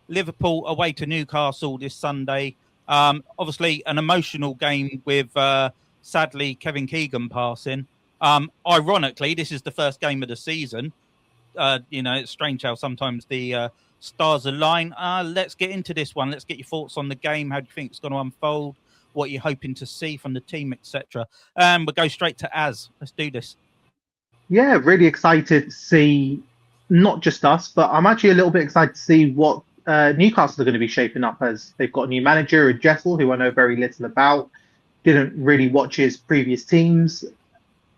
Liverpool away to Newcastle this Sunday. Obviously, an emotional game with, sadly, Kevin Keegan passing. Ironically, this is the first game of the season. It's strange how sometimes the stars align. Let's get into this one. Let's get your thoughts on the game. How do you think it's going to unfold? What you're hoping to see from the team, etc. We'll go straight to Az. Let's do this. Yeah, really excited to see not just us, but I'm actually a little bit excited to see what Newcastle are going to be shaping up as. They've got a new manager, Jaissle, who I know very little about. Didn't really watch his previous teams.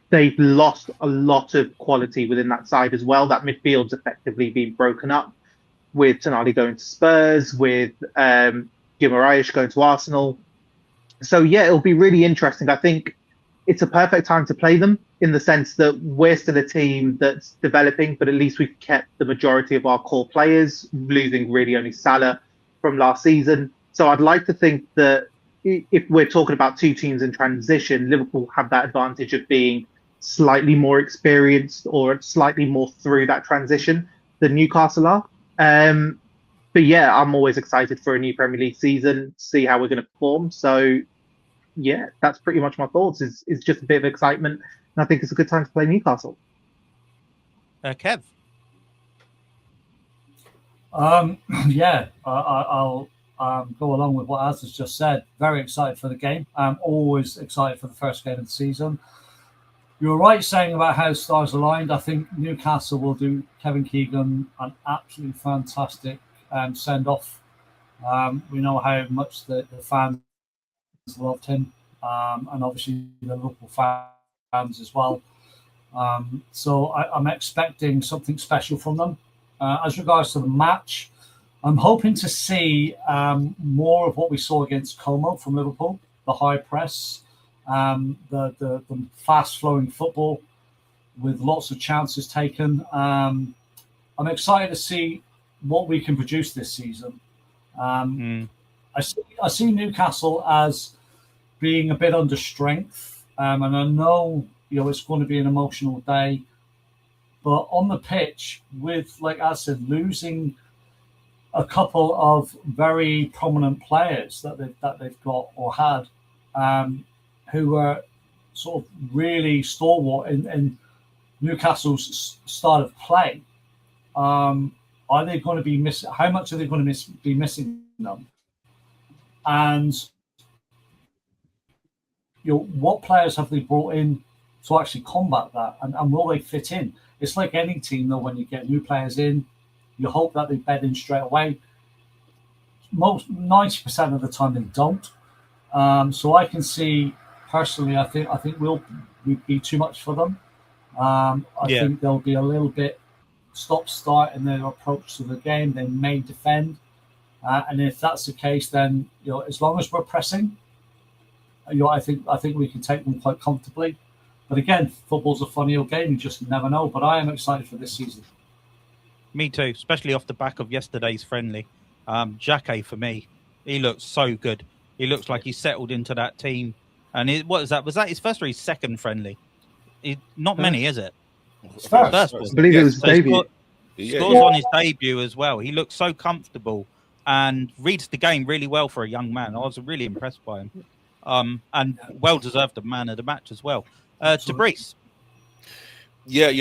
They've lost a lot of quality within that side as well. That midfield's effectively been broken up, with Tonali going to Spurs, with Guimaraes going to Arsenal. So yeah, it'll be really interesting. I think it's a perfect time to play them in the sense that we're still a team that's developing, but at least we've kept the majority of our core players, losing really only Salah from last season. So I'd like to think that if we're talking about two teams in transition, Liverpool have that advantage of being slightly more experienced or slightly more through that transition than Newcastle are. But yeah, I'm always excited for a new Premier League season, see how we're going to perform. So yeah, that's pretty much my thoughts. It's just a bit of excitement, and I think it's a good time to play Newcastle. Kev? Yeah, I'll go along with what Az has just said. Very excited for the game. I'm always excited for the first game of the season. You're right saying about how stars aligned. I think Newcastle will do Kevin Keegan an absolutely fantastic send-off. We know how much the fans loved him, and obviously the Liverpool fans as well. So I'm expecting something special from them. As regards to the match, I'm hoping to see more of what we saw against Como from Liverpool, the high press, the fast-flowing football with lots of chances taken. I'm excited to see what we can produce this season. I see Newcastle as being a bit under strength, and I know it's going to be an emotional day. But on the pitch, with, like I said, losing a couple of very prominent players that they've got or had, who were sort of really stalwart in Newcastle's style of play, are they going to be missing? How much are they going to be missing them? And what players have they brought in to actually combat that? And will they fit in? It's like any team, though, when you get new players in, you hope that they bed in straight away. 90% of the time they don't. So I can see personally, I think we'll be too much for them. I think they'll be a little bit stop-start in their approach to the game. They may defend, and if that's the case, then as long as we're pressing, I think we can take them quite comfortably. But again, football's a funny old game. You just never know. But I am excited for this season. Me too, especially off the back of yesterday's friendly. Xhaka, for me, he looks so good. He looks like he's settled into that team. And what is that? Was that his first or his second friendly? Not many, is it? First. I believe it was his debut. Scores on his debut as well. He looks so comfortable and reads the game really well for a young man. I was really impressed by him. And well deserved the man of the match as well. Tabrice. Yeah,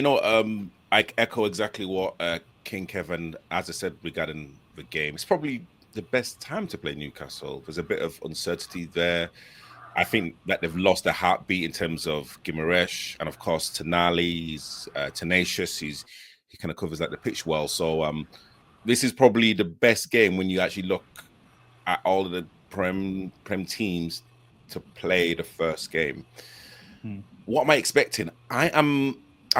I echo exactly what King Kevin, as I said regarding the game. It's probably the best time to play Newcastle. There's a bit of uncertainty there. I think that they've lost their heartbeat in terms of Guimaraes, and of course Tonali. He's tenacious. He kind of covers the pitch well. So this is probably the best game when you actually look at all of the Prem teams to play the first game. What am I expecting? I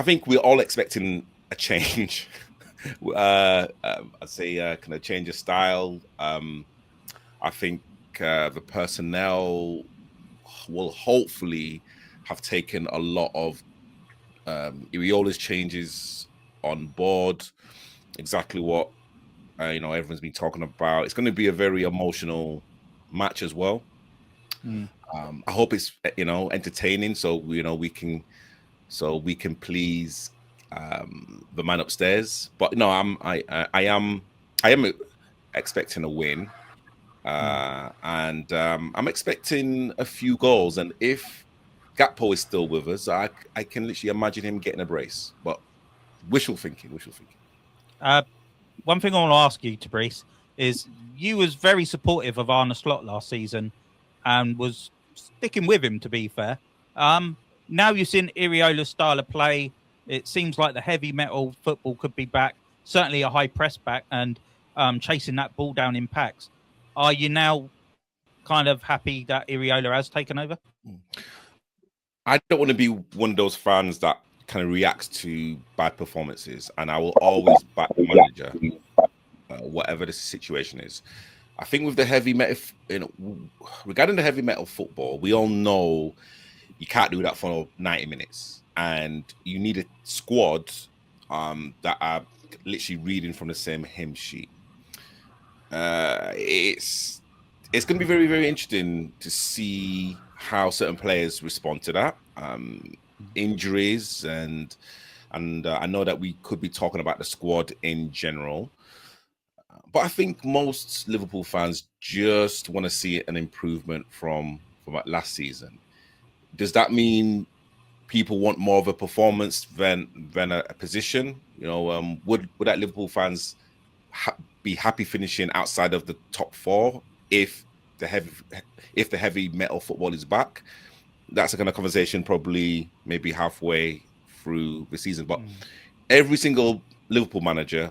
think we're all expecting a change. I'd say kind of change of style. I think the personnel will hopefully have taken a lot of Iraola's changes on board. Exactly what everyone's been talking about. It's going to be a very emotional match as well. I hope it's entertaining, so we can please the man upstairs. But no, I am expecting a win. And I'm expecting a few goals. And if Gakpo is still with us, I can literally imagine him getting a brace. But wishful thinking. One thing I want to ask you, Tabrice, is you was very supportive of Arne Slot last season and was sticking with him, to be fair. Now you've seen Iraola's style of play. It seems like the heavy metal football could be back, certainly a high press back and chasing that ball down in packs. Are you now kind of happy that Iraola has taken over? I don't want to be one of those fans that kind of reacts to bad performances, and I will always back the manager, whatever the situation is. I think with the heavy metal, regarding the heavy metal football, we all know you can't do that for 90 minutes, and you need a squad that are literally reading from the same hymn sheet. It's going to be very, very interesting to see how certain players respond to that. Injuries and I know that we could be talking about the squad in general, but I think most Liverpool fans just want to see an improvement from last season. Does that mean people want more of a performance than a position? Would that Liverpool fans be happy finishing outside of the top 4 if the heavy metal football is back? That's a kind of conversation probably maybe halfway through the season. But every single Liverpool manager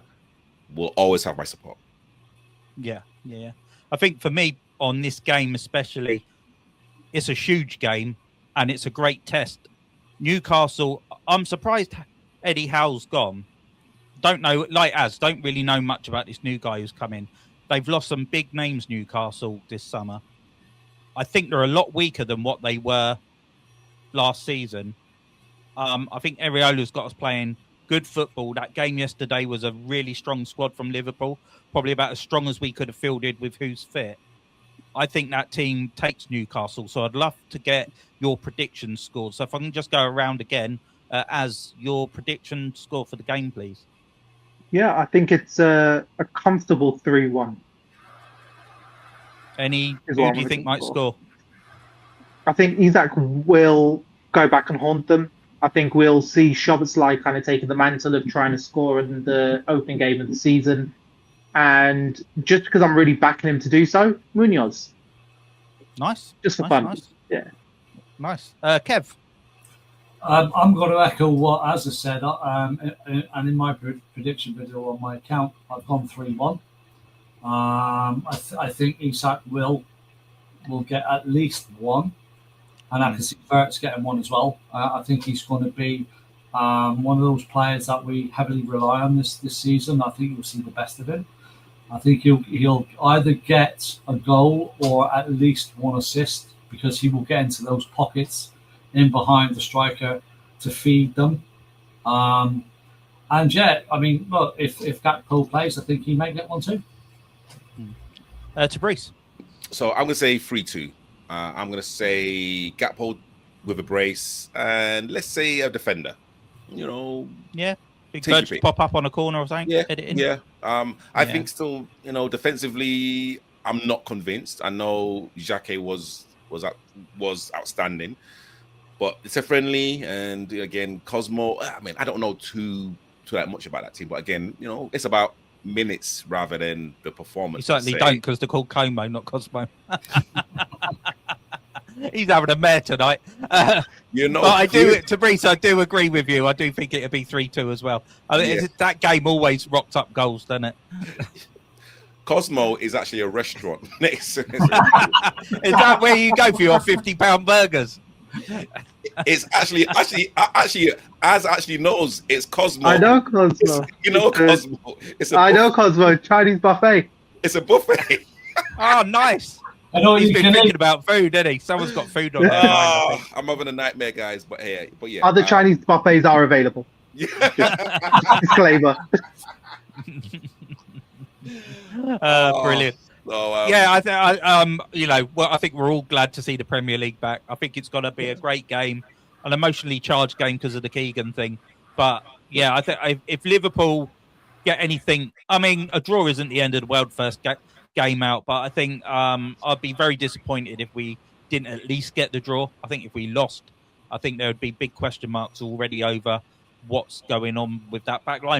will always have my support. Yeah. I think for me on this game especially, it's a huge game and it's a great test. Newcastle, I'm surprised Eddie Howe's gone. Don't really know much about this new guy who's come in. They've lost some big names, Newcastle, this summer. I think they're a lot weaker than what they were last season. I think Iraola's got us playing good football. That game yesterday was a really strong squad from Liverpool, probably about as strong as we could have fielded with who's fit. I think that team takes Newcastle, so I'd love to get your prediction scored. So if I can just go around again as your prediction score for the game, please. Yeah, I think it's a comfortable 3-1. Who do you think might score? I think Isak will go back and haunt them. I think we'll see Szoboszlai kind of taking the mantle of trying to score in the opening game of the season. And just because I'm really backing him to do so, Munoz. Nice. Just for fun. Nice. Yeah. Nice. Kev? I'm going to echo what Azza said. And in my prediction video on my account, I've gone 3-1. I think Isak will get at least one, and I can see Verts getting one as well. I think he's going to be one of those players that we heavily rely on this season. I think you'll see the best of him. I think he'll either get a goal or at least one assist, because he will get into those pockets in behind the striker to feed them. And yeah, I mean, look, if Gakpo plays, I think he may get one too. Tabrice. So I'm going to say 3-2. I'm going to say Gakpo with a brace, and let's say a defender. Yeah. Big Bird pop up on a corner or something. Yeah. I think still, defensively, I'm not convinced. I know Jaissle was outstanding, but it's a friendly, and again, Cosmo. I mean, I don't know too that much about that team, but again, it's about minutes rather than the performance. You certainly don't, because they're called Como, not Cosmo. He's having a mare tonight. But I do, Tabrice, I do agree with you. I do think it'd be 3-2 as well. I mean, that game always rocked up goals, doesn't it? Cosmo is actually a restaurant next. Is that where you go for your £50 burgers? It's actually, Az actually knows it's Cosmo. I know Cosmo. Cosmo. I know Cosmo. Chinese buffet. It's a buffet. Oh, nice. I know he's been thinking about food, didn't he? Someone's got food on their mind. I'm having a nightmare, guys. But yeah. Other Chinese buffets are available. Disclaimer. Brilliant. I think we're all glad to see the Premier League back. I think it's going to be a great game, an emotionally charged game because of the Keegan thing. But yeah, I think if Liverpool get anything. I mean, a draw isn't the end of the world first game out, but I think I'd be very disappointed if we didn't at least get the draw. I think if we lost, I think there would be big question marks already over what's going on with that back line.